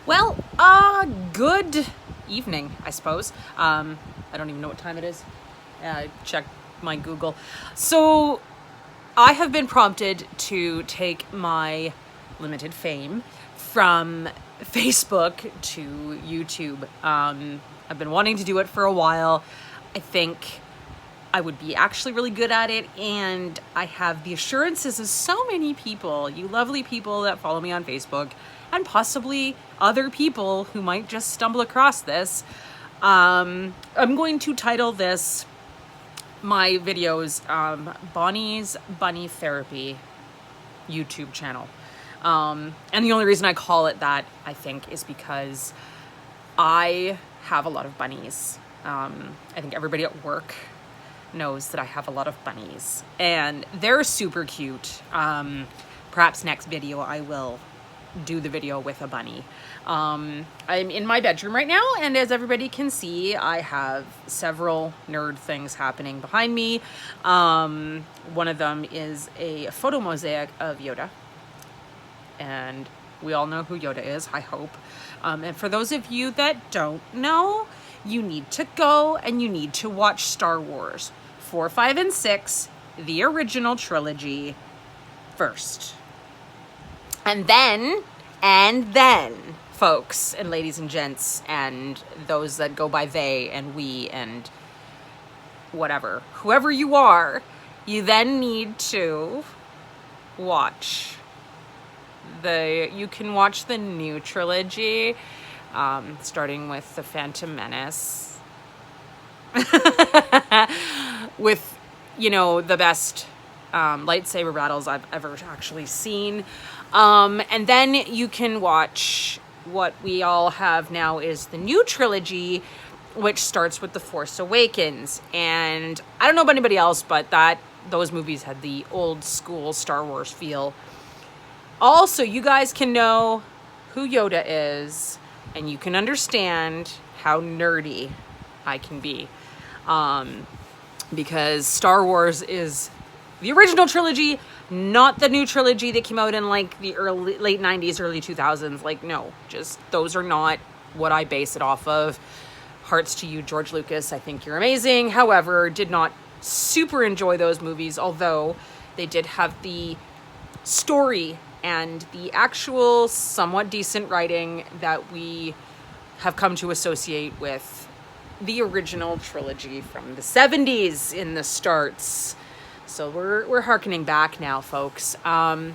Well, good evening, I suppose. I don't even know what time it is. Check my Google. So, I have been prompted to take my limited fame from Facebook to YouTube. I've been wanting to do it for a while. I think I would be actually really good at it, and I have the assurances of so many people, you lovely people that follow me on Facebook, and possibly other people who might just stumble across this. I'm going to title this, my videos, Bonnie's Bunny Therapy YouTube channel. And the only reason I call it that, I think, is because I have a lot of bunnies. I think everybody at work knows that I have a lot of bunnies, and they're super cute. Perhaps next video I will do the video with a bunny. I'm in my bedroom right now, and as everybody can see, I have several nerd things happening behind me. One of them is a photo mosaic of Yoda, and we all know who Yoda is, I hope. And for those of you that don't know, you need to go and you need to watch Star Wars 4, 5, and 6, the original trilogy, first. And then, folks and ladies and gents, and those that go by they and we and whatever, whoever you are, you then need to watch you can watch the new trilogy, starting with The Phantom Menace, with, the best lightsaber battles I've ever actually seen. And then you can watch what we all have now is the new trilogy, which starts with The Force Awakens. And I don't know about anybody else, but those movies had the old school Star Wars feel. Also, you guys can know who Yoda is, and you can understand how nerdy I can be. Because Star Wars is the original trilogy, not the new trilogy that came out in like the late 90s, early 2000s. Like, no, just those are not what I base it off of. Hearts to you, George Lucas. I think you're amazing. However, did not super enjoy those movies, although they did have the story and the actual somewhat decent writing that we have come to associate with the original trilogy from the 70s in the starts. So we're hearkening back now, folks. I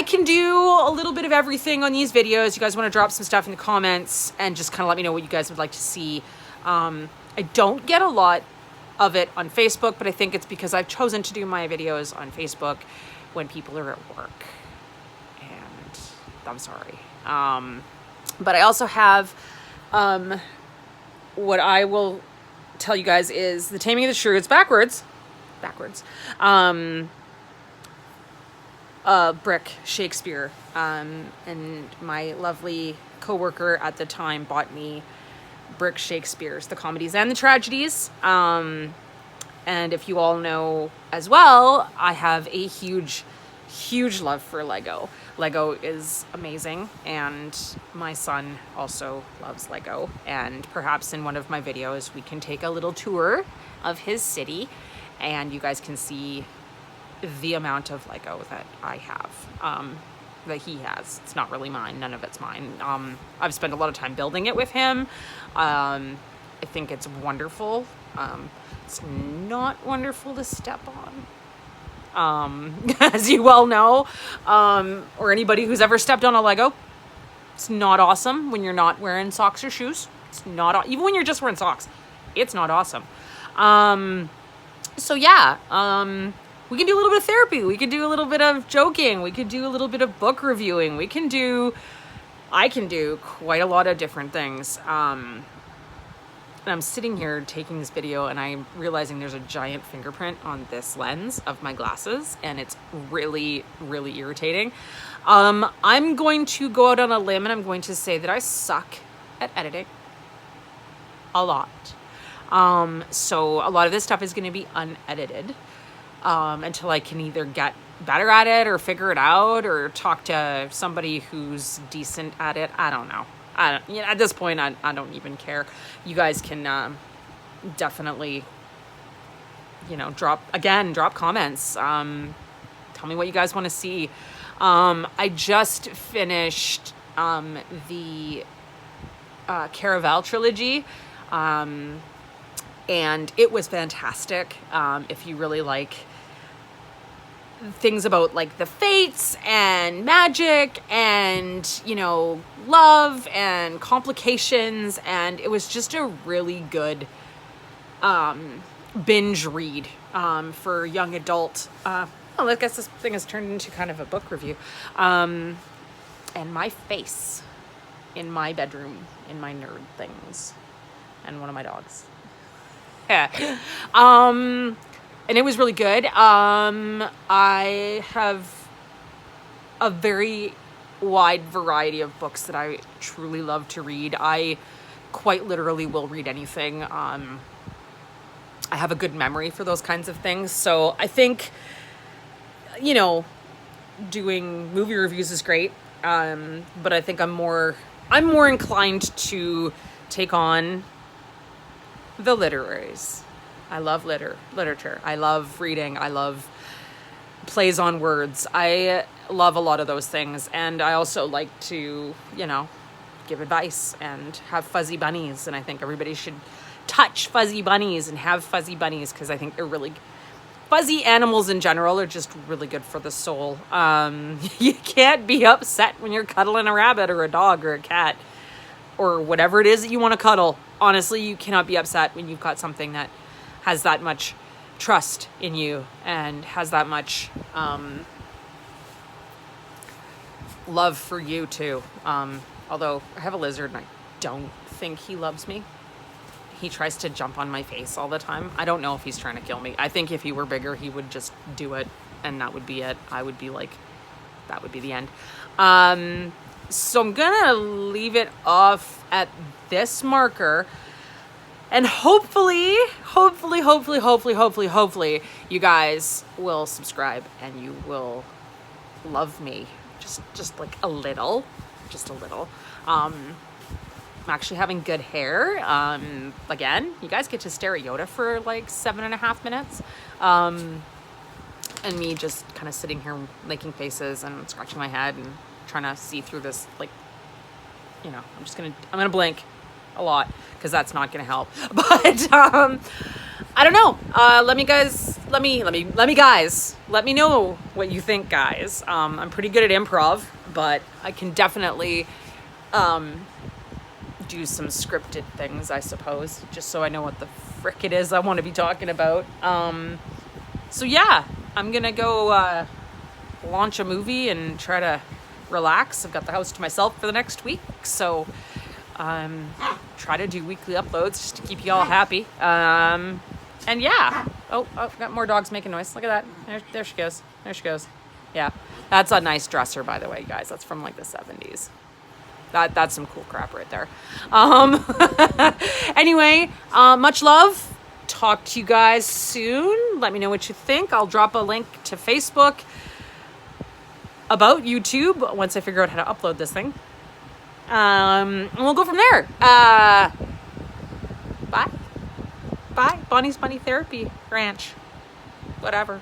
can do a little bit of everything on these videos. You guys want to drop some stuff in the comments and just kind of let me know what you guys would like to see. I don't get a lot of it on Facebook, but I think it's because I've chosen to do my videos on Facebook when people are at work. And I'm sorry. But I also have, what I will tell you guys is The Taming of the Shrew. It's backwards. Brick Shakespeare. And my lovely coworker at the time bought me Brick Shakespeare's The Comedies and the Tragedies. And if you all know as well, I have a huge love for Lego. Lego is amazing, and my son also loves Lego. And perhaps in one of my videos, we can take a little tour of his city, and you guys can see the amount of Lego that I have, that he has. It's not really mine. None of it's mine. I've spent a lot of time building it with him. I think it's wonderful. It's not wonderful to step on. As you well know, or anybody who's ever stepped on a Lego, it's not awesome when you're not wearing socks or shoes. It's not, even when you're just wearing socks, it's not awesome. So yeah, we can do a little bit of therapy. We could do a little bit of joking. We could do a little bit of book reviewing. I can do quite a lot of different things. And I'm sitting here taking this video, and I'm realizing there's a giant fingerprint on this lens of my glasses, and it's really, really irritating. I'm going to go out on a limb, and I'm going to say that I suck at editing a lot. So a lot of this stuff is going to be unedited, until I can either get better at it or figure it out or talk to somebody who's decent at it. I don't know. At this point, I don't even care. You guys can definitely, drop comments. Tell me what you guys want to see. I just finished the Caraval trilogy, and it was fantastic. If you really like things about like the fates and magic and love and complications, and it was just a really good binge read for young adult. I guess this thing has turned into kind of a book review. And my face in my bedroom, in my nerd things, and one of my dogs. Yeah. And it was really good. I have a very wide variety of books that I truly love to read. I quite literally will read anything. I have a good memory for those kinds of things. So I think, doing movie reviews is great. But I think I'm more inclined to take on the literaries. I love literature. I love reading. I love plays on words. I love a lot of those things. And I also like to, give advice and have fuzzy bunnies. And I think everybody should touch fuzzy bunnies and have fuzzy bunnies, because I think they're really... Fuzzy animals in general are just really good for the soul. You can't be upset when you're cuddling a rabbit or a dog or a cat or whatever it is that you want to cuddle. Honestly, you cannot be upset when you've got something that has that much trust in you and has that much love for you too. Although I have a lizard and I don't think he loves me. He tries to jump on my face all the time. I don't know if he's trying to kill me. I think if he were bigger, he would just do it and that would be it. I would be like, that would be the end. So I'm gonna leave it off at this marker. And hopefully, you guys will subscribe and you will love me just like a little. I'm actually having good hair. Again, you guys get to stare at Yoda for like 7.5 minutes. And me just kind of sitting here making faces and scratching my head and trying to see through this, like, I'm gonna blink a lot because that's not gonna help. But I don't know. Let me know what you think, guys. I'm pretty good at improv, but I can definitely do some scripted things, I suppose, just so I know what the frick it is I want to be talking about. So yeah, I'm gonna go launch a movie and try to relax. I've got the house to myself for the next week, so try to do weekly uploads just to keep you all happy. And yeah. Oh, got more dogs making noise. Look at that. There she goes. Yeah, that's a nice dresser, by the way, guys. That's from like the 70s. That's some cool crap right there. Anyway, much love. Talk to you guys soon. Let me know what you think. I'll drop a link to Facebook, about YouTube, once I figure out how to upload this thing. And we'll go from there. Bye. Bonnie's Bunny Therapy Ranch. Whatever.